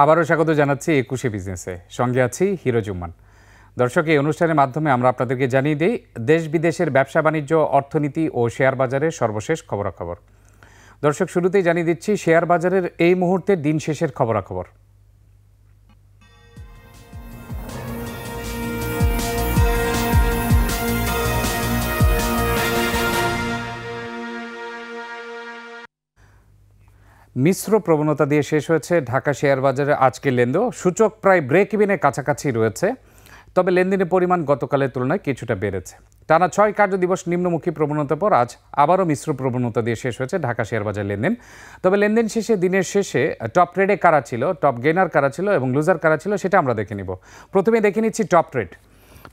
আবারও স্বাগত জানাচ্ছি ২১শে বিজনেসে, সঙ্গে আছি হিরোজুম্মান। দর্শক, এই অনুষ্ঠানের মাধ্যমে আমরা আপনাদেরকে জানিয়ে দিই দেশ বিদেশের ব্যবসা বাণিজ্য, অর্থনীতি ও শেয়ার বাজারের সর্বশেষ খবরাখবর। দর্শক, শুরুতেই জানিয়ে দিচ্ছি শেয়ার বাজারের এই মুহূর্তের দিন শেষের খবরাখবর। মিশ্র প্রবণতা দিয়ে শেষ হয়েছে ঢাকা শেয়ার বাজারে আজকের লেনদেন। সূচক প্রায় ব্রেক ইভেনের কাছাকাছি রয়েছে, তবে লেনদেনের পরিমাণ গতকালের তুলনায় কিছুটা বেড়েছে। টানা ৬ কার্যদিবস নিম্নমুখী প্রবণতার পর আজ আবারও মিশ্র প্রবণতা দিয়ে শেষ হয়েছে ঢাকা শেয়ার বাজার লেনদেন। তবে লেনদেন শেষে দিনের শেষে টপ ট্রেডে কারা ছিল, টপ গেইনার কারা ছিল এবং লুজার কারা ছিল সেটা আমরা দেখে নিব। প্রথমে দেখে নিচ্ছি টপ ট্রেড।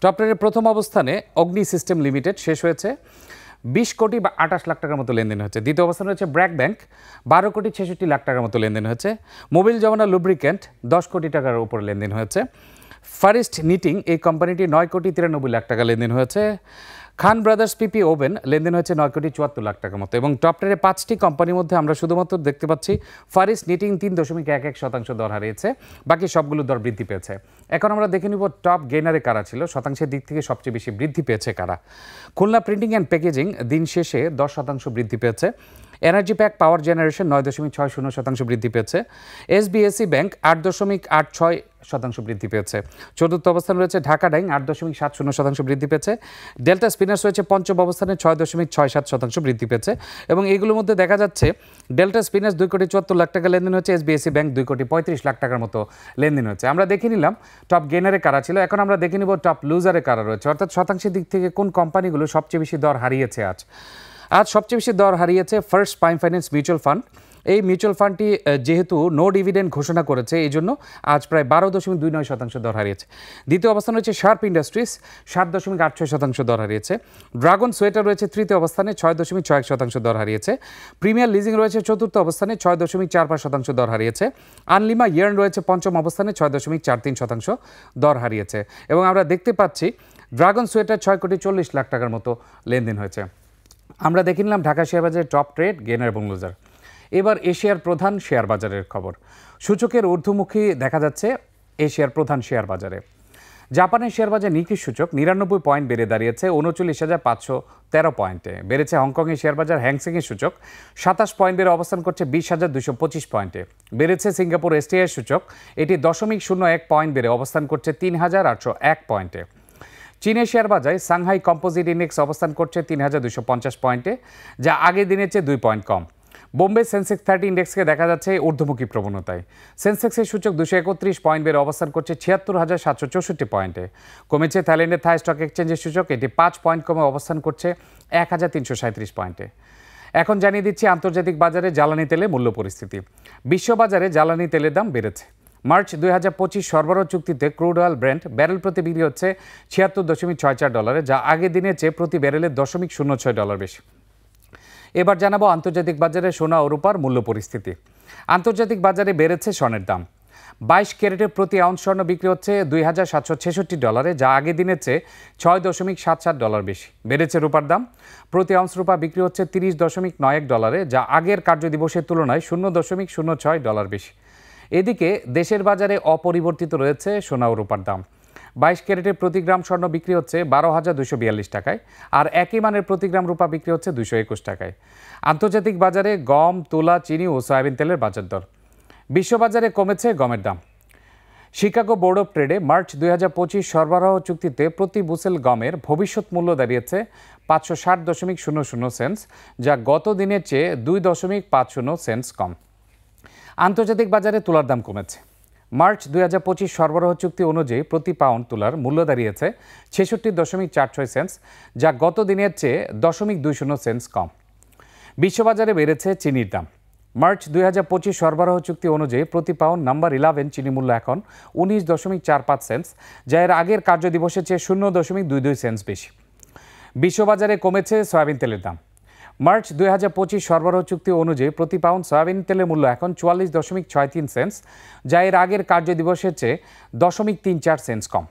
টপ ট্রেডের প্রথম অবস্থানে অগ্নি সিস্টেম লিমিটেড শেষ হয়েছে ২০ কোটি বা ২৮ লাখ টাকার মতো লেনদেন হয়েছে। দ্বিতীয় অবস্থানে রয়েছে ব্র্যাক ব্যাংক, ১২ কোটি ৬৬ লাখ টাকার মতো লেনদেন হয়েছে। মোবিল যমুনা লুব্রিক্যান্ট ১০ কোটি টাকার উপর লেনদেন হয়েছে। ফারিস্ট নিটিং, এই কোম্পানিটি ৯ কোটি ৯৩ লাখ টাকা লেনদেন হয়েছে। খান ব্রাদার্স পিপি ওভেন লেনদেন হয়েছে ৯ কোটি ৭৪ লাখ টাকার মতো। এবং টপ টেনে ৫টি কোম্পানির মধ্যে আমরা শুধুমাত্র দেখতে পাচ্ছি ফারিস্ট নিটিং ৩.১১% দর হারিয়েছে, বাকি সবগুলো দর বৃদ্ধি পেয়েছে। এখন আমরা দেখে নিব টপ গেইনারে কারা ছিল, শতাংশের দিক থেকে সবচেয়ে বেশি বৃদ্ধি পেয়েছে কারা। খুলনা প্রিন্টিং অ্যান্ড প্যাকেজিং দিন শেষে ১০% বৃদ্ধি পেয়েছে। এনার্জি প্যাক পাওয়ার জেনারেশন ৯.৬০% বৃদ্ধি পেয়েছে। এসবিএসসি ব্যাংক ৮.৮৬% বৃদ্ধি পেয়েছে। চতুর্থ অবস্থানে রয়েছে ঢাকা ডাইং ৮.৭০% বৃদ্ধি পেয়েছে। ডেল্টা স্পিনার্স রয়েছে পঞ্চম অবস্থানে ৬.৬৭% বৃদ্ধি পেয়েছে। এবং এইগুলোর মধ্যে দেখা যাচ্ছে ডেল্টা স্পিনার্স ২ কোটি ৭৪ লাখ টাকা লেনদেন হচ্ছে, এসবিএসসি ব্যাংক ২ কোটি ৩৫ লাখ টাকার মতো লেনদেন হচ্ছে। আমরা দেখে নিলাম টপ গেইনারে কারা ছিল। এখন আমরা দেখে নিব টপ লুজারে কারা রয়েছে, অর্থাৎ শতাংশের দিক থেকে কোন কোম্পানিগুলো সবচেয়ে বেশি দর হারিয়েছে। আজ সবচেয়ে বেশি দর হারিয়েছে first prime finance mutual fund. এই মিউচুয়াল ফান্ডটি যেহেতু নো ডিভিডেন্ড ঘোষণা করেছে, এই জন্য আজ প্রায় ১২.২৯% দর হারিয়েছে। দ্বিতীয় অবস্থান রয়েছে শার্প ইন্ডাস্ট্রিজ, ৭.৮৬% দর হারিয়েছে। ড্রাগন সোয়েটার রয়েছে তৃতীয় অবস্থানে, ৬.৬১% দর হারিয়েছে। প্রিমিয়ার লিজিং রয়েছে চতুর্থ অবস্থানে, ৬.৪৫% দর হারিয়েছে। আনলিমা ইয়ার্ন রয়েছে পঞ্চম অবস্থানে, ৬.৪৩% দর হারিয়েছে। এবং আমরা দেখতে পাচ্ছি ড্রাগন সোয়েটার ৬ কোটি ৪০ লাখ টাকার মতো লেনদেন হয়েছে। আমরা দেখে নিলাম ঢাকা শেয়ার বাজারের টপ ট্রেড, গেইনার এবং লুজার। এবার এশিয়ার প্রধান শেয়ার বাজারের খবর। সূচকের ঊর্ধ্বমুখী দেখা যাচ্ছে এশিয়ার প্রধান শেয়ার বাজারে। জাপানের শেয়ার বাজার নিকি সূচক ৯৯ পয়েন্ট বেড়ে দাঁড়িয়েছে ৩৯,৫১৩ পয়েন্টে। বেড়েছে হংকংয়ের শেয়ার বাজার হ্যাংসেংয়ের সূচক ২৭ পয়েন্ট বেড়ে অবস্থান করছে ২০,২২৫ পয়েন্টে। বেড়েছে সিঙ্গাপুর এসটিআই সূচক, এটি ০.০১ পয়েন্ট বেড়ে অবস্থান করছে ৩,৮০১ পয়েন্টে। চীনের শেয়ার বাজারে সাংহাই কম্পোজিট ইন্ডেক্স অবস্থান করছে ৩,২৫০ পয়েন্টে, যা আগের দিনের চেয়ে ২ পয়েন্ট কম। বোম্বে সেন্সেক্স ৩০ ইন্ডেক্সকে দেখা যাচ্ছে ঊর্ধ্বমুখী প্রবণতায়। সেন্সেক্সের সূচক ২৩১ পয়েন্ট বেড়ে অবস্থান করছে ৭৬,৭৬৪ পয়েন্টে। কমেছে থাইল্যান্ডের থাই স্টক এক্সচেঞ্জের সূচক, এটি ৫ পয়েন্ট কমে অবস্থান করছে ১,৩৩৭ পয়েন্টে। এখন জানিয়ে দিচ্ছি আন্তর্জাতিক বাজারে জ্বালানি তেলের মূল্য পরিস্থিতি। বিশ্ববাজারে জ্বালানি তেলের দাম বেড়েছে। মার্চ ২০২৫ সরবরাহ চুক্তিতে ক্রুড অয়েল ব্রেন্ট ব্যারেল প্রতি বিক্রি হচ্ছে $৭৬.৬৪, যা আগের দিনের চেয়ে প্রতি ব্যারেলে $০.০৬ বেশি। এবার জানাবো আন্তর্জাতিক বাজারে সোনা ও রূপার মূল্য পরিস্থিতি। আন্তর্জাতিক বাজারে বেড়েছে স্বর্ণের দাম। ২২ ক্যারেটের প্রতি আউন্স স্বর্ণ বিক্রি হচ্ছে $২,৭৬৬, যা আগের দিনের চেয়ে $৬.৭৭ বেশি। বেড়েছে রূপার দাম। প্রতি আউন্স রূপা বিক্রি হচ্ছে $৩০.৯১, যা আগের কার্যদিবসের তুলনায় $০.০৬ বেশি। এদিকে দেশের বাজারে অপরিবর্তিত রয়েছে সোনা ও রূপার দাম। ২২ ক্যারেটের প্রতি গ্রাম স্বর্ণ বিক্রি হচ্ছে ১২,২৪২ টাকায়, আর একই মানের প্রতি গ্রাম রূপা বিক্রি হচ্ছে ২২১ টাকায়। আন্তর্জাতিক বাজারে গম, তুলা, চিনি ও সয়াবিন তেলের বাজার দর। বিশ্ববাজারে কমেছে গমের দাম। শিকাগো বোর্ড অফ ট্রেডে মার্চ ২০২৫ সরবরাহ চুক্তিতে প্রতি বুসেল গমের ভবিষ্যৎ মূল্য দাঁড়িয়েছে ৫৬০.০০ সেন্টস, যা গত দিনের চেয়ে ২.৫০ সেন্টস কম। আন্তর্জাতিক বাজারে তুলার দাম কমেছে। মার্চ ২০২৫ সরবরাহ চুক্তি অনুযায়ী প্রতি পাউন্ড তুলার মূল্য দাঁড়িয়েছে ৬৬.৪৬ সেন্টস, যা গত দিনের চেয়ে ০.২০ সেন্টস কম। বিশ্ববাজারে বেড়েছে চিনির দাম। মার্চ ২০২৫ সরবরাহ চুক্তি অনুযায়ী প্রতি পাউন্ড নাম্বার 11 চিনি মূল্য এখন ১৯.৪৫ সেন্টস, যা এর আগের কার্যদিবসের চেয়ে ০.২২ সেন্টস বেশি। বিশ্ববাজারে কমেছে সয়াবিন তেলের দাম। মার্চ ২০২৫ সরবরাহ চুক্তি অনুযায়ী প্রতি পাউন্ড সয়াবিন তেলের মূল্য এখন ৪৪.৬৩ সেন্টস, যা এর আগের কার্যদিবসের চেয়ে ০.৩৪ সেন্টস কম।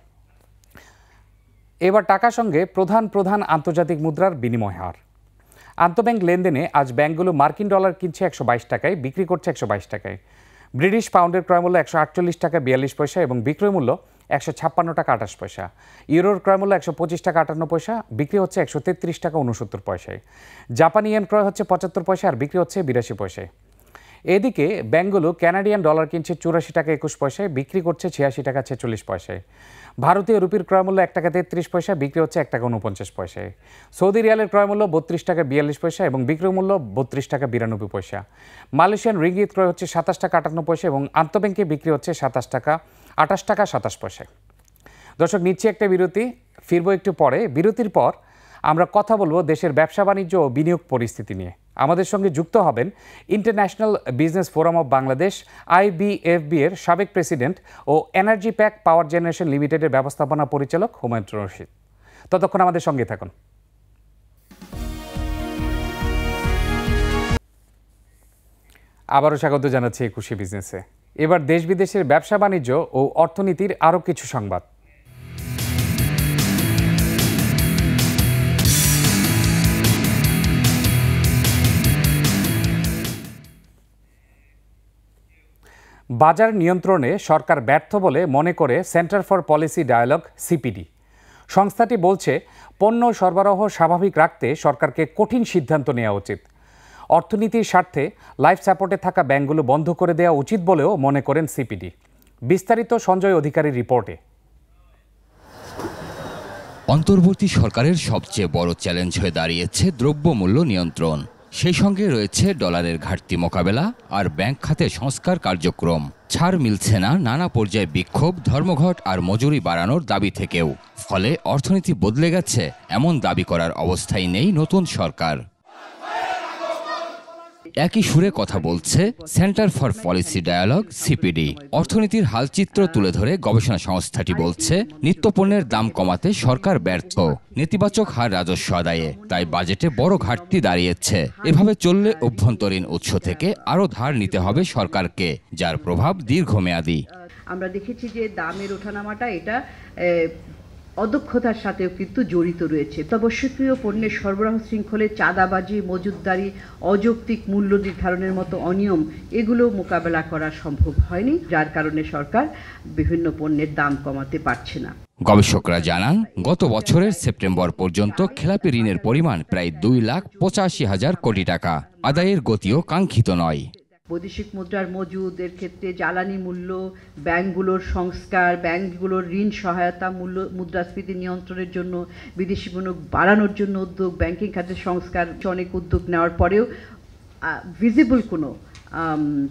এবার টাকার সঙ্গে প্রধান আন্তর্জাতিক মুদ্রার বিনিময় হার। আন্তঃব্যাংক লেনদেনে আজ ব্যাংকগুলো মার্কিন ডলার কিনছে ১২২ টাকায়, বিক্রি করছে ১২২ টাকায়। ব্রিটিশ পাউন্ডের ক্রয়মূল্য 148 টাকা 42 পয়সা এবং বিক্রয় মূল্য 156 টাকা 28 পয়সা। ইউরোর ক্রয়মূল্য 125 টাকা 58 পয়সা, বিক্রি হচ্ছে 133 টাকা 69 পয়সায়। জাপানি ইয়েন ক্রয় হচ্ছে 75 পয়সা আর বিক্রি হচ্ছে 82 পয়সায়। এদিকে ব্যাংকগুলো কানাডিয়ান ডলার কিনছে 84 টাকা 21 পয়সায়, বিক্রি করছে 86 টাকা 46 পয়সায়। ভারতীয় রুপির ক্রয়মূল্য 1 টাকা 33 পয়সা, বিক্রি হচ্ছে 1 টাকা 49 পয়সায়। সৌদি রিয়ালের ক্রয়মূল্য 32 টাকা 42 পয়সা এবং বিক্রয় মূল্য 32 টাকা 92 পয়সা। মালয়েশিয়ান রিঙ্গিত ক্রয় হচ্ছে 27 টাকা 58 পয়সা এবং আন্তঃব্যাংকে বিক্রি হচ্ছে 28 টাকা 27 পয়সায়। দর্শক, নিচ্ছে একটা বিরতি, ফিরবো একটু পরে। বিরতির পর আমরা কথা বলবো দেশের ব্যবসা বাণিজ্য ও বিনিয়োগ পরিস্থিতি নিয়ে। আমাদের সঙ্গে যুক্ত হবেন international business forum of Bangladesh IBFB এর সাবেক প্রেসিডেন্ট ও এনার্জি প্যাক পাওয়ার জেনারেশন লিমিটেডের ব্যবস্থাপনা পরিচালক হুমায়ুন রশিদ। ততক্ষণ আমাদের সঙ্গে থাকুন। আবারও স্বাগত জানাচ্ছি একুশে বিজনেসে। এবার দেশ বিদেশের ব্যবসা বাণিজ্য ও অর্থনীতির আরও কিছু সংবাদ। বাজার নিয়ন্ত্রণে সরকার ব্যর্থ বলে মনে করে centre for policy dialogue CPD। সংস্থাটি বলছে, পণ্য সরবরাহ স্বাভাবিক রাখতে সরকারকে কঠিন সিদ্ধান্ত নেওয়া উচিত। অর্থনীতির স্বার্থে লাইফ সাপোর্টে থাকা ব্যাংকগুলো বন্ধ করে দেওয়া উচিত বলেও মনে করেন CPD। বিস্তারিত সঞ্জয় অধিকারীর রিপোর্টে। অন্তর্বর্তী সরকারের সবচেয়ে বড় চ্যালেঞ্জ হয়ে দাঁড়িয়েছে দ্রব্যমূল্য নিয়ন্ত্রণ। সেই সঙ্গে রয়েছে ডলারের ঘাটতি মোকাবেলা আর ব্যাংক খাতে সংস্কার কার্যক্রম। ছাড় মিলছে না নানা পর্যায়ে বিক্ষোভ, ধর্মঘট আর মজুরি বাড়ানোর দাবি থেকেও। ফলে অর্থনীতি বদলে গেছে এমন দাবি করার অবস্থাই নেই নতুন সরকার। একই সুরে কথা বলছে centre for policy dialogue CPD। অর্থনীতির হালচিত্র তুলে ধরে গবেষণা সংস্থাটি বলছে, নিত্যপণ্যের দাম কমাতে সরকার ব্যর্থ, নেতিবাচক হার রাজস্ব আদায়ে, তাই বাজেটে বড় ঘাটতি দাঁড়িয়েছে। এভাবে চললে অভ্যন্তরীণ উৎস থেকে আরও ধার নিতে হবে সরকারকে, যার প্রভাব দীর্ঘমেয়াদী। আমরা দেখেছি যে দামের ওঠানামাটা এটা অদক্ষতার সাথেও কিন্তু জড়িত রয়েছে। অত্যাবশ্যকীয় পণ্যের সরবরাহ শৃঙ্খলে চাঁদাবাজি, মজুতদারি, অযৌক্তিক মূল্য নির্ধারণের মতো অনিয়ম, এগুলো মোকাবেলা করা সম্ভব হয়নি, যার কারণে সরকার বিভিন্ন পণ্যের দাম কমাতে পারছে না। গবেষকরা জানান, গত বছরের সেপ্টেম্বর পর্যন্ত খেলাপি ঋণের পরিমাণ প্রায় 2,85,000 কোটি টাকা। আদায়ের গতিও কাঙ্ক্ষিত নয়। বৈদেশিক মুদ্রার মজুদের ক্ষেত্রে জ্বালানি মূল্য, ব্যাংকগুলোর সংস্কার, ব্যাংকগুলোর ঋণ সহায়তা, মুদ্রাস্ফীতি নিয়ন্ত্রণের জন্য বিদেশি বিনিয়োগ বাড়ানোর জন্য উদ্যোগ, ব্যাংকিং খাতের সংস্কার, অনেক উদ্যোগ নেওয়ার পরেও ভিজিবল কোনো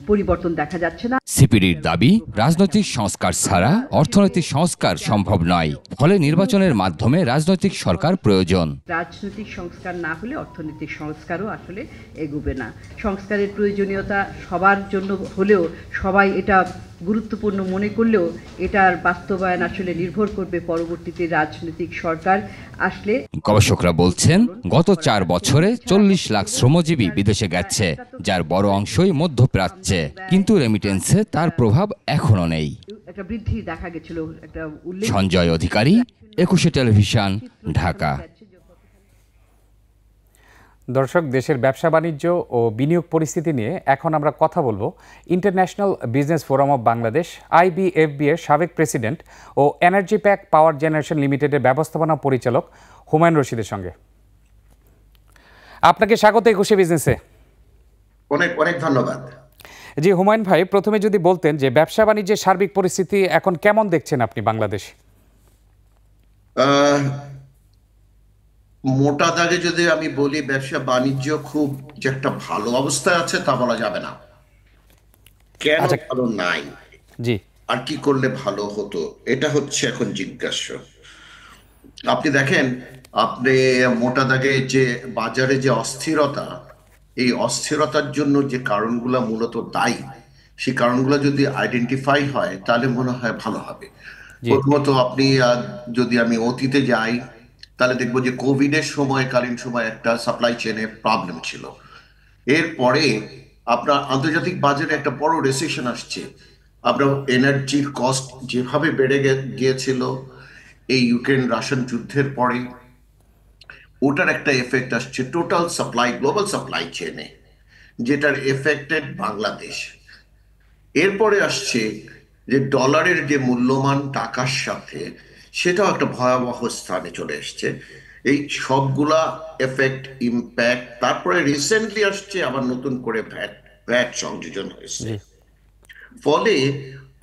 পরিবর্তন দেখা যাচ্ছে না। CPDর দাবি, রাজনৈতিক সংস্কার ছাড়া অর্থনৈতিক সংস্কার সম্ভব নয়। ফলে নির্বাচনের মাধ্যমে রাজনৈতিক সরকার প্রয়োজন। রাজনৈতিক সংস্কার না হলে অর্থনৈতিক সংস্কারও আসলে এগোবে না। সংস্কারের প্রয়োজনীয়তা সবার জন্য হলেও, সবাই এটা গুরুত্বপূর্ণ মনে করলেও, এটার বাস্তবায়ন আসলে নির্ভর করবে পরবর্তীতে রাজনৈতিক সরকার আসলে। গবেষকরা বলছেন, গত 4 বছরে 40 লাখ শ্রমজীবী বিদেশে গেছে, যার বড় অংশই মধ্যপ্রাচ্যে, কিন্তু রেমিটেন্সে তার প্রভাব এখনো নেই। একটা বৃদ্ধি দেখা গেছিল, একটা উল্লেখ। সঞ্জয় অধিকারী, একুশে টেলিভিশন, ঢাকা। দর্শক, দেশের ব্যবসা বাণিজ্য ও বিনিয়োগ পরিস্থিতি নিয়ে এখন আমরা কথা বলবো international business forum of Bangladesh IBFB এর সাবেক প্রেসিডেন্ট ও এনার্জি প্যাক পাওয়ার জেনারেশন লিমিটেডের ব্যবস্থাপনা পরিচালক হুমায়ুন রশিদের সঙ্গে। আপনাকে স্বাগত একুশে বিজনেসে। অনেক অনেক ধন্যবাদ। জি হুমায়ুন ভাই, প্রথমে যদি বলতেন যে ব্যবসা বাণিজ্যের সার্বিক পরিস্থিতি এখন কেমন দেখছেন আপনি বাংলাদেশে? মোটা দাগে যদি আমি বলি, ব্যবসা বাণিজ্য খুব যে একটা ভালো অবস্থায় আছে তা বলা যাবে না। কেন ভালো নাই, জি, আর কি করলে ভালো হতো, এটা হচ্ছে এখন জিজ্ঞাস্য। আপনি দেখেন, আপনি মোটা দাগে যে বাজারে যে অস্থিরতা, এই অস্থিরতার জন্য যে কারণগুলো মূলত দায়ী, সেই কারণগুলো যদি আইডেন্টিফাই হয় তাহলে মনে হয় ভালো হবে। প্রথমত আপনি যদি আমি অতীতে যাই, তাহলে দেখবো যে কোভিডের কালীন সময় একটা সাপ্লাই চেনে প্রবলেম ছিল। এরপরে আপনার আন্তর্জাতিক বাজারে একটা বড় রিসেশন আসছে। আপনার এনার্জির কস্ট যেভাবে বেড়ে গিয়েছিল এই ইউক্রেন রাশিয়ান যুদ্ধের পরে, ওটার একটা এফেক্ট আসছে টোটাল সাপ্লাই, গ্লোবাল সাপ্লাই চেনে, যেটার এফেক্টেড বাংলাদেশ। এরপরে আসছে যে ডলারের যে মূল্যমান টাকার সাথে, সেটাও একটা ভয়াবহ স্থানে চলে এসছে। এই সবগুলা এফেক্ট, ইম্প্যাক্ট, তারপরে রিসেন্টলি আসছে আবার নতুন করে ভ্যাট ভ্যাট সংযোজন হয়েছে। জি ফলে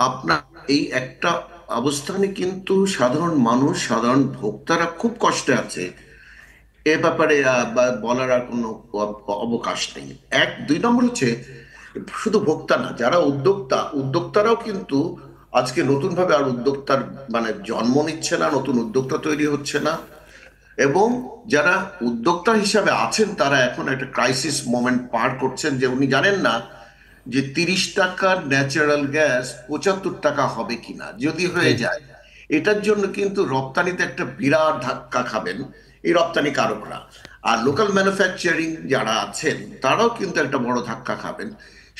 আপনার এই একটা অবস্থানে কিন্তু সাধারণ মানুষ, সাধারণ ভোক্তারা খুব কষ্টে আছে। এ ব্যাপারে বলার আর কোনো অবকাশ নেই। এক, দুই নম্বর হচ্ছে শুধু ভোক্তা না, যারা উদ্যোক্তারাও কিন্তু আজকে নতুন ভাবে আর উদ্যোক্তার মানে জন্ম নিচ্ছে না, নতুন উদ্যোক্তা তৈরি হচ্ছে না। এবং যারা উদ্যোক্তা হিসাবে আছেন তারা এখন একটা ক্রাইসিস মোমেন্ট পার করছেন, যে উনি জানেন না যে 30 টাকার ন্যাচারাল গ্যাস 75 টাকা হবে কিনা। যদি হয়ে যায়, এটার জন্য কিন্তু রপ্তানিতে একটা বিরাট ধাক্কা খাবেন এই রপ্তানিকারকরা। আর লোকাল ম্যানুফ্যাকচারিং যারা আছেন তারাও কিন্তু একটা বড় ধাক্কা খাবেন।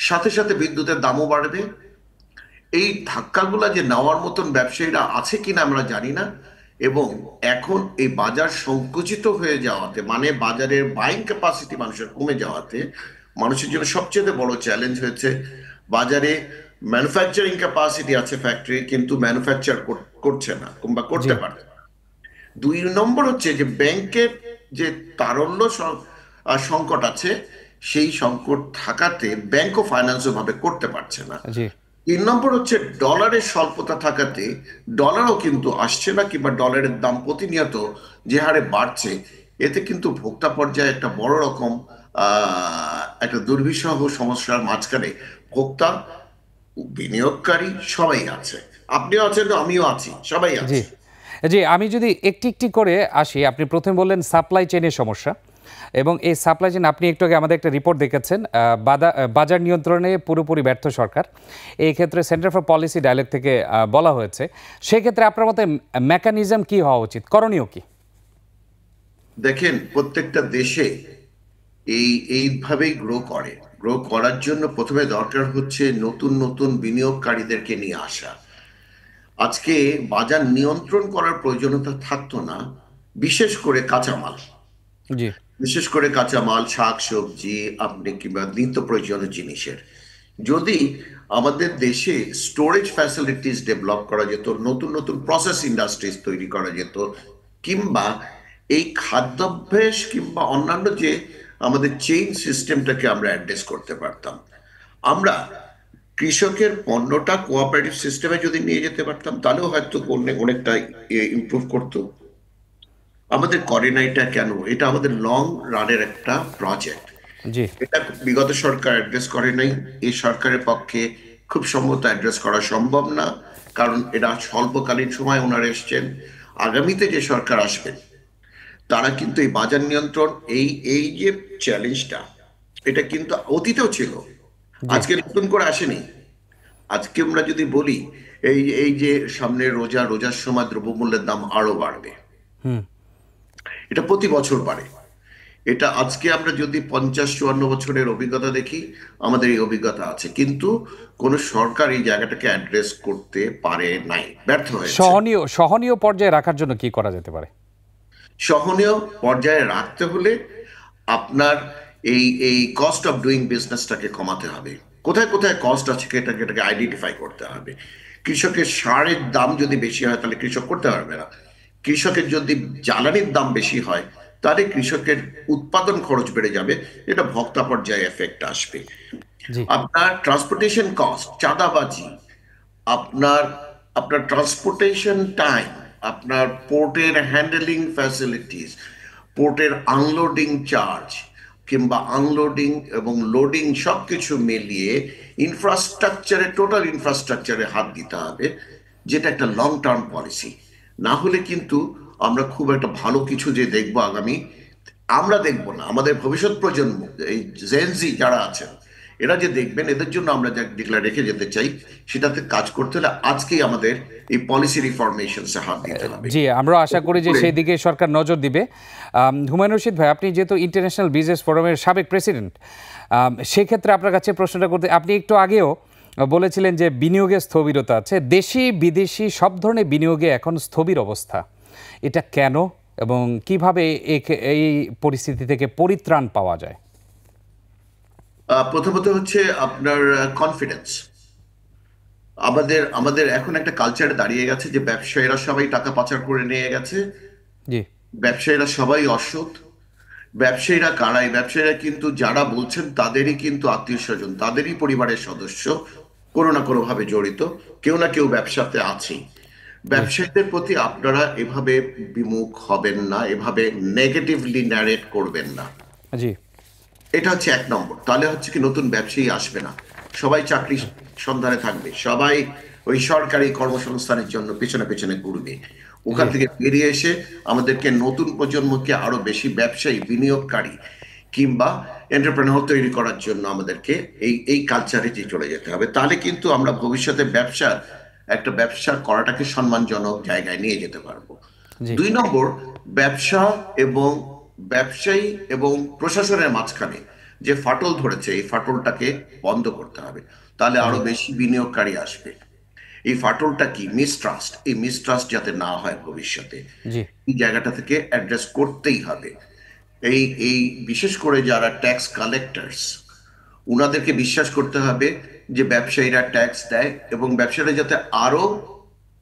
সাথে সাথে বিদ্যুতের দামও বাড়বে। এই ধাক্কাগুলা যে নেওয়ার মতন ব্যবসায়ীরা আছে কিনা আমরা জানি না। এবং এখন এই বাজার সংকুচিত হয়ে যাওয়াতে, মানে বাজারের বাইং ক্যাপাসিটি মানুষের কমে যাওয়াতে, মানুষের জন্য সবচেয়ে বড় চ্যালেঞ্জ হয়েছে বাজারে ম্যানুফ্যাকচারিং ক্যাপাসিটি আছে ফ্যাক্টরি, কিন্তু ম্যানুফ্যাকচার করছে না কিংবা জি করতে পারে না। দুই নম্বর হচ্ছে যে ব্যাংকের যে তারল্য সংকট আছে, সেই সংকট থাকাতে ব্যাংকও ফাইন্যান্সও ভাবে করতে পারছে না। জি 3 নম্বর হচ্ছে ডলারের স্বল্পতা থাকাতে ডলারও কিন্তু আসছে না, কিংবা ডলারের দাম প্রতিনিয়ত যে হারে বাড়ছে, এতে কিন্তু ভোক্তা পর্যায়ে একটা বড় রকম একটা দুর্বিষহ সমস্যার মাঝখানে ভোক্তা, বিনিয়োগকারী সবাই আছে। আপনিও আছেন, আমিও আছি, সবাই জি আছে। জি আমি যদি একটি একটি করে আসি, আপনি প্রথমে বললেন সাপ্লাই চেইনের সমস্যা, এবং এই সাপ্লাই চেইন আপনি একটু আগে আমাদের একটা রিপোর্ট দেখেছেন, বাজার নিয়ন্ত্রণে পুরোপুরি ব্যর্থ সরকার। এই ক্ষেত্রে সেন্টার ফর পলিসি ডায়ালগ থেকে বলা হয়েছে। সেক্ষেত্রে আপনার মতে মেকানিজম কি হওয়া উচিত, করণীয় কি? দেখেন, প্রত্যেকটা দেশে এইভাবেই গ্রো করার জন্য প্রথমে দরকার হচ্ছে নতুন নতুন বিনিয়োগকারীদেরকে নিয়ে আসা। আজকে বাজার নিয়ন্ত্রণ করার প্রয়োজনীয়তা থাকতো না, বিশেষ করে কাঁচামাল, জি শাক সবজি, আপনি কিংবা নিত্য প্রয়োজনীয় জিনিসের। যদি আমাদের দেশে স্টোরেজ ফ্যাসিলিটিস ডেভেলপ করা যেত, নতুন নতুন প্রসেস ইন্ডাস্ট্রিজ তৈরি করা যেত, কিংবা এই খাদ্যাভ্যাস কিংবা অন্যান্য যে আমাদের চেইন সিস্টেমটাকে আমরা অ্যাড্রেস করতে পারতাম, আমরা কৃষকের পণ্যটা কোঅপারেটিভ সিস্টেমে যদি নিয়ে যেতে পারতাম, তাহলেও হয়তো অনেকটা ইমপ্রুভ করতো। আমাদের করে না এটা কেন? এটা আমাদের লং রানের একটা প্রজেক্ট। জি এটা বিগত সরকার অ্যাড্রেস করে নাই, এই সরকারের পক্ষে খুব সম্ভবত অ্যাড্রেস করা সম্ভব না, কারণ এটা স্বল্পকালীন সময় ওনারা এসছেন। আগামীতে যে সরকার আসবেন তারা কিন্তু এই বাজার নিয়ন্ত্রণ, এই যে চ্যালেঞ্জটা, এটা কিন্তু অতীতেও ছিল, আজকে নতুন করে আসেনি। আজকে আমরা যদি বলি এই যে সামনে রোজার সময় দ্রব্যমূল্যের দাম আরো বাড়বে, হুম এটা প্রতি বছর বাড়ে। এটা আজকে আমরা যদি 50-54 বছরের অভিজ্ঞতা দেখি, আমাদের এই অভিজ্ঞতা আছে, কিন্তু কোন সরকার এই জায়গাটাকে অ্যাড্রেস করতে পারে নাই, ব্যর্থ হয়েছে। সহনীয় পর্যায়ে রাখার জন্য কি করা যেতে পারে? সহনীয় পর্যায়ে রাখতে হলে আপনার এই কস্ট অফ ডুইং বিজনেসটাকে কমাতে হবে। কোথায় কোথায় কস্ট আছে এটাকে আইডেন্টিফাই করতে হবে। কৃষকের সারের দাম যদি বেশি হয় তাহলে কৃষক করতে পারবে না। কৃষকের যদি জ্বালানির দাম বেশি হয় তাহলে কৃষকের উৎপাদন খরচ বেড়ে যাবে, এটা ভোক্তা পর্যায়ে এফেক্ট আসবে। জি আপনার ট্রান্সপোর্টেশন কস্ট, চাঁদাবাজি, আপনার আপনার ট্রান্সপোর্টেশন টাইম, আপনার পোর্টের হ্যান্ডেলিং ফ্যাসিলিটিস, পোর্টের আনলোডিং চার্জ কিংবা আনলোডিং এবং লোডিং সবকিছু মিলিয়ে টোটাল ইনফ্রাস্ট্রাকচারে হাত দিতে হবে, যেটা একটা লং টার্ম পলিসি। না হলে কিন্তু আমরা খুব একটা ভালো কিছু যে দেখবো আগামী, আমরা দেখবো না, আমাদের ভবিষ্যৎ প্রজন্ম, এই জেনজি যারা আছেন এরা যে দেখবেন, এদের জন্য আমরা যেগুলা রেখে যেতে চাই সেটাতে কাজ করতে হলে আজকেই আমাদের এই পলিসি রিফরমেশনসে হাত দিতে হবে। জি আমরা আশা করি যে সেই দিকে সরকার নজর দিবে। হুমায়ুন রশিদ ভাই, আপনি যেহেতু ইন্টারন্যাশনাল বিজনেস ফোরামের সাবেক প্রেসিডেন্ট, সেক্ষেত্রে আপনার কাছে প্রশ্নটা করতে, আপনি একটু আগেও বলেছিলেন যে বিনিয়োগের স্থবিরতা আছে, দেশি বিদেশি সব ধরনের বিনিয়োগে এখন স্থবির অবস্থা। এটা কেন এবং কিভাবে এই পরিস্থিতি থেকে পরিত্রাণ পাওয়া যায়? প্রথমত হচ্ছে আপনার কনফিডেন্স। আমাদের আমাদের এখন একটা কালচারে দাঁড়িয়ে গেছে যে ব্যবসায়ীরা সবাই টাকা পাচার করে নিয়ে গেছে, জি ব্যবসায়ীরা সবাই অসৎ। ব্যবসায়ীরা কারাই? ব্যবসায়ীরা কিন্তু যারা বলছেন তাদেরই কিন্তু আত্মীয় স্বজন, তাদেরই পরিবারের সদস্য কোনো না কোনো ভাবে জড়িত, কেউ না কেউ ব্যবসাতে আছে। জি ব্যবসায়ীদের প্রতি আপনারা এভাবে বিমুখ হবেন না, এভাবে নেগেটিভলি ন্যারেট করবেন না। জি এটা হচ্ছে 1 নম্বর। তাহলে হচ্ছে কি নতুন ব্যবসায়ী আসবে না, সবাই চাকরি সন্ধানে থাকবে, সবাই ওই সরকারি কর্মসংস্থানের জন্য পেছনে পেছনে ঘুরবে। ওখান জি থেকে বেরিয়ে এসে আমাদেরকে নতুন প্রজন্মকে আরো বেশি ব্যবসায়ী, বিনিয়োগকারী কিংবা এন্টারপ্রেনার তৈরি করার জন্য আমাদেরকে এই এই কালচারে চলে যেতে হবে। তাহলে কিন্তু আমরা ভবিষ্যতে ব্যবসা করাটাকে সম্মানজনক জায়গায় নিয়ে যেতে পারবো। জি 2 নম্বর, ব্যবসা এবং ব্যবসায়ী এবং প্রশাসনের মাঝখানে যে ফাটল ধরেছে, এই ফাটলটাকে বন্ধ করতে হবে, তাহলে আরো জি বেশি বিনিয়োগকারী আসবে। এই ফাটলটা কি? মিসট্রাস্ট। এই মিসট্রাস্ট যাতে না হয় ভবিষ্যতে, জি এই জায়গাটা থেকে অ্যাড্রেস করতেই হবে। এই এই বিশেষ করে যারা ট্যাক্স কালেক্টরস, উনাদেরকে বিশ্বাস করতে হবে যে ব্যবসায়ীরা ট্যাক্স দেয়, এবং ব্যবসায়ীরা যাতে আরো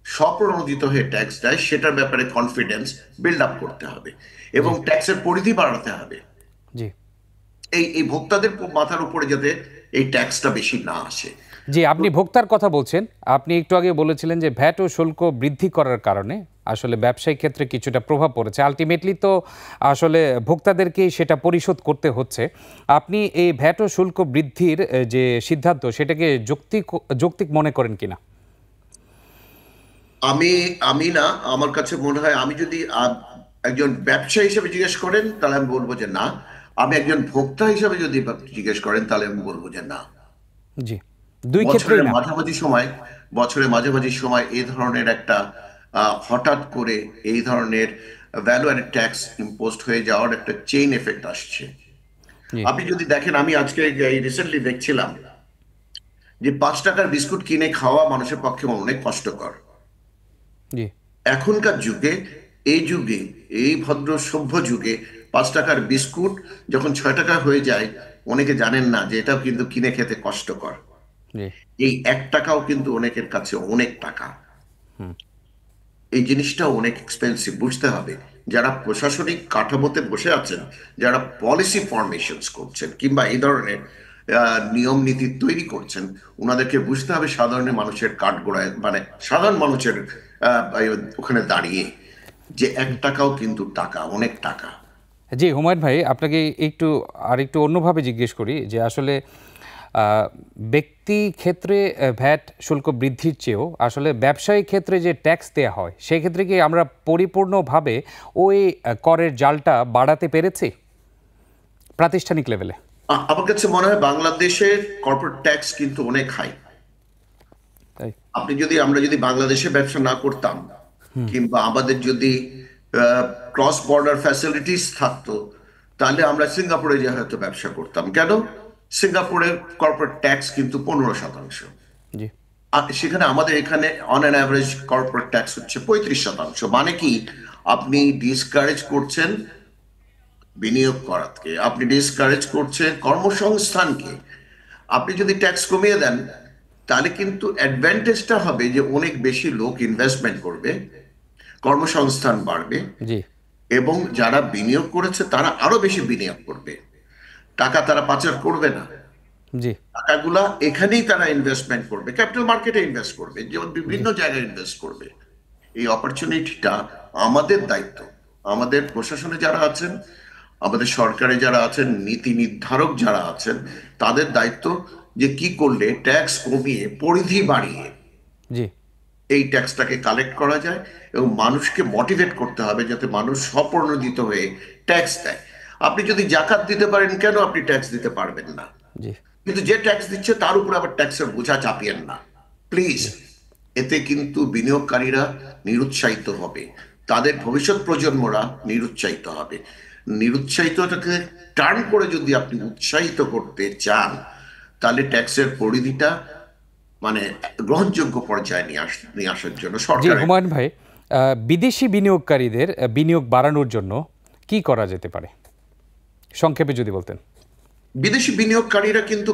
স্বপ্রণোদিত হয়ে ট্যাক্স দেয় সেটার ব্যাপারে কনফিডেন্স বিল্ড আপ করতে হবে, এবং জি ট্যাক্সের পরিধি বাড়াতে হবে। জি এই এই ভোক্তাদের মাথার উপরে যাতে এই ট্যাক্সটা বেশি না আসে। জি আপনি ভোক্তার কথা বলছেন। আপনি একটু আগে বলেছিলেন যে ভ্যাট ও শুল্ক বৃদ্ধি করার কারণে আসলে ব্যবসায়িক ক্ষেত্রে কিছুটা প্রভাব পড়েছে। আলটিমেটলি তো আসলে ভোক্তাদেরকেই সেটা পরিশোধ করতে হচ্ছে। আপনি এই ভ্যাট ও শুল্ক বৃদ্ধির যে সিদ্ধান্ত সেটাকে যৌক্তিক মনে করেন কিনা? আমি আমি না, আমার কাছে মনে হয়, আমি যদি একজন ব্যবসায়ী হিসেবে জিজ্ঞেস করেন তাহলে আমি বলবো যে না, আমি একজন ভোক্তা হিসেবে যদি জিজ্ঞেস করেন তাহলে আমি বলবো যে না। জি, দুই ক্ষেত্রেই বছরের না। মাঝামাঝি সময় বছরের মাঝামাঝি সময় এই ধরনের একটা হঠাৎ করে এই ধরনের ভ্যালু অ্যাডেড ট্যাক্স ইম্পোজড হয়ে যাওয়ার একটা চেইন এফেক্ট আসছে। জি আপনি যদি দেখেন, আমি আজকে রিসেন্টলি দেখছিলাম যে 5 টাকার বিস্কুট কিনে খাওয়া মানুষের পক্ষে অনেক কষ্টকর। জি এখনকার যুগে, এই যুগে, এই ভদ্র সভ্য যুগে 5 টাকার বিস্কুট যখন 6 টাকা হয়ে যায়, অনেকে জানেন না যে এটাও কিন্তু কিনে খেতে কষ্টকর। জি এই 1 টাকাও কিন্তু অনেকের কাছে অনেক টাকা। এই জিনিসটা অনেক এক্সপেন্সিভ, বুঝতে হবে। যারা প্রশাসনিক কাঠামোতে বসে আছেন, যারা পলিসি ফরমেশনস করছেন কিংবা এই ধরনের নিয়ম নীতি তৈরি করছেন, ওনাদেরকে বুঝতে হবে সাধারণ মানুষের কাঠগোড়ায়, মানে সাধারণ মানুষের ওখানে দাঁড়িয়ে, যে 1 টাকাও কিন্তু টাকা, অনেক টাকা। জি হুমায়ুন ভাই, আপনাকে একটু অন্যভাবে জিজ্ঞেস করি যে আসলে ব্যক্তি ক্ষেত্রে ভ্যাট শুল্ক বৃদ্ধির চেয়েও আসলে ব্যবসায়িক ক্ষেত্রে যে ট্যাক্স দেওয়া হয় সেই ক্ষেত্রে কি আমরা পরিপূর্ণভাবে ওই করের জালটা বাড়াতে পেরেছি প্রাতিষ্ঠানিক লেভেলে? আমার কাছে মনে হয় বাংলাদেশের কর্পোরেট ট্যাক্স কিন্তু অনেক হাই। তাই আমরা যদি বাংলাদেশে ব্যবসা না করতাম, কিংবা আমাদের যদি ক্রস বর্ডার ফ্যাসিলিটিস থাকতো, তাহলে আমরা সিঙ্গাপুরে যে হয়তো ব্যবসা করতাম। কেন? সিঙ্গাপুরের কর্পোরেট ট্যাক্স কিন্তু 15%, জি আর সেখানে আমাদের এখানে on an average corporate tax হচ্ছে 35%। মানে কি, আপনি ডিসকারেজ করছেন বিনিয়োগ করাকে, আপনি ডিসকারেজ করছেন কর্মসংস্থানকে। আপনি যদি ট্যাক্স কমিয়ে দেন, তাহলে কিন্তু অ্যাডভান্টেজটা হবে যে অনেক বেশি লোক ইনভেস্টমেন্ট করবে, কর্মসংস্থান বাড়বে, জি এবং যারা বিনিয়োগ করেছে তারা আরো বেশি বিনিয়োগ করবে। টাকা তারা পাচার করবে না, জি টাকাগুলা এখানেই তারা ইনভেস্টমেন্ট করবে, ক্যাপিটাল মার্কেটে ইনভেস্ট করবে, যেমন বিভিন্ন জায়গায় ইনভেস্ট করবে। এই অপরচুনিটিটা আমাদের দায়িত্ব, আমাদের প্রশাসনে যারা আছেন, আমাদের সরকারে যারা আছেন, নীতি নির্ধারক যারা আছেন, তাদের দায়িত্ব যে কি করলে ট্যাক্স কমিয়ে পরিধি বাড়িয়ে জি এই ট্যাক্সটাকে কালেক্ট করা যায়, এবং মানুষকে মোটিভেট করতে হবে যাতে মানুষ স্বপ্রণোদিত হয়ে ট্যাক্স দেয়। আপনি যদি জাকাত দিতে পারেন, কেন আপনি ট্যাক্স দিতে পারবেন না? জি কিন্তু যে ট্যাক্স দিচ্ছে তার উপর আবার ট্যাক্সের বোঝা চাপিয়েন না প্লিজ। এতে কিন্তু বিনিয়োগকারীরা নিরুৎসাহিত হবে, তাদের ভবিষ্যৎ প্রজন্মরা নিরুৎসাহিত হবে। নিরুৎসাহিতটাকে টার্ন করে যদি আপনি উৎসাহিত করতে চান, তাহলে ট্যাক্সের পরিধিটা মানে গ্রহণযোগ্য পর্যায়ে নিয়ে আসার জন্য জি সরকার। হুমায়ুন ভাই, বিদেশি বিনিয়োগকারীদের বিনিয়োগ বাড়ানোর জন্য কি করা যেতে পারে সংক্ষেপে যদি বলতেন? বিদেশি বিনিয়োগকারীরা কিন্তু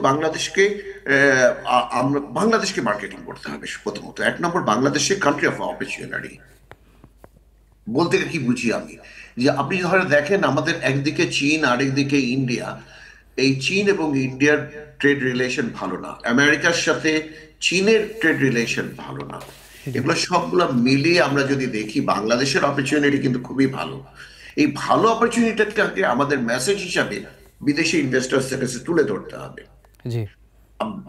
আমরা বাংলাদেশকে মার্কেটিং করতে হবে প্রথমত। এক নম্বর, বাংলাদেশে কান্ট্রি অফ অপরচুনিটি বলতে কি বুঝি আমি, যে আপনি ধরে দেখেন আমাদের একদিকে চীন আর একদিকে ইন্ডিয়া। এই চীন এবং ইন্ডিয়ার ট্রেড রিলেশন ভালো না, আমেরিকার সাথে চীনের ট্রেড রিলেশন ভালো না। এগুলো সবগুলো মিলিয়ে আমরা যদি দেখি, বাংলাদেশের অপরচুনিটি কিন্তু খুবই ভালো। এই ভালো অপরচুনিটিটাকে আমাদের মেসেজ হিসাবে বিদেশি ইনভেস্টার্সের কাছে তুলে ধরতে হবে। জি,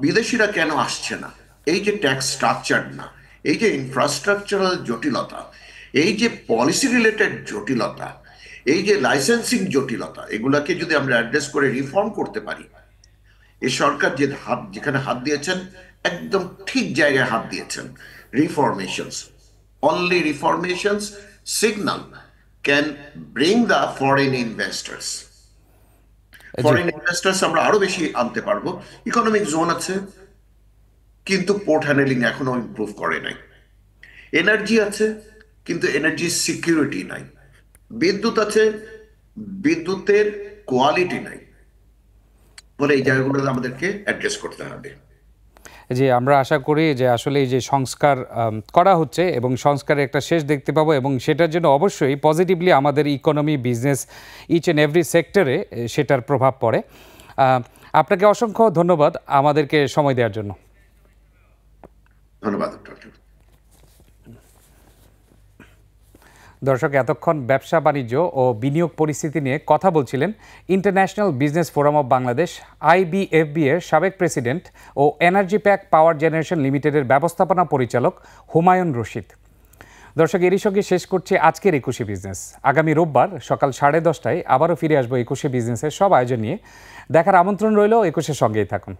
বিদেশিরা কেন আসছে না? এই যে ট্যাক্স স্ট্রাকচার না, এই যে ইনফ্রাস্ট্রাকচারাল জটিলতা, এই যে পলিসি রিলেটেড জটিলতা, এই যে লাইসেন্সিং জটিলতা, এগুলাকে যদি আমরা অ্যাড্রেস করে রিফর্ম করতে পারি, এই সরকার যেখানে হাত দিয়েছেন একদম ঠিক জায়গায় হাত দিয়েছেন। Reformations, only reformations signal can bring the foreign investors. Foreign investors আমরা আরো বেশি আনতে পারবো। ইকোনমিক জোন আছে, কিন্তু পোর্ট হ্যান্ডলিং এখনো ইমপ্রুভ করে নাই। এনার্জি আছে, কিন্তু এনার্জি সিকিউরিটি নাই। বিদ্যুৎ আছে, বিদ্যুতের কোয়ালিটি নাই। বলে এই জায়গাগুলো আমাদেরকে অ্যাড্রেস করতে হবে। জি, আমরা আশা করি যে আসলে এই যে সংস্কার করা হচ্ছে এবং সংস্কারের একটা শেষ দেখতে পাবো, এবং সেটার জন্য অবশ্যই পজিটিভলি আমাদের economy, business, each and every সেক্টরে সেটার প্রভাব পড়ে। আপনাকে অসংখ্য ধন্যবাদ আমাদেরকে সময় দেওয়ার জন্য। ধন্যবাদ ডক্টর। দর্শক, এতক্ষণ ব্যবসা বাণিজ্য ও বিনিয়োগ পরিস্থিতি নিয়ে কথা বলছিলেন international business forum of Bangladesh IBFB এর সাবেক প্রেসিডেন্ট ও এনার্জি প্যাক পাওয়ার জেনারেশন লিমিটেডের ব্যবস্থাপনা পরিচালক হুমায়ুন রশিদ। দর্শক, এরই সঙ্গে শেষ করছি আজকের একুশে বিজনেস। আগামী রোববার সকাল 10:30টায় আবারও ফিরে আসবো একুশে বিজনেসের সব আয়োজন নিয়ে। দেখার আমন্ত্রণ রইল, একুশের সঙ্গেই থাকুন।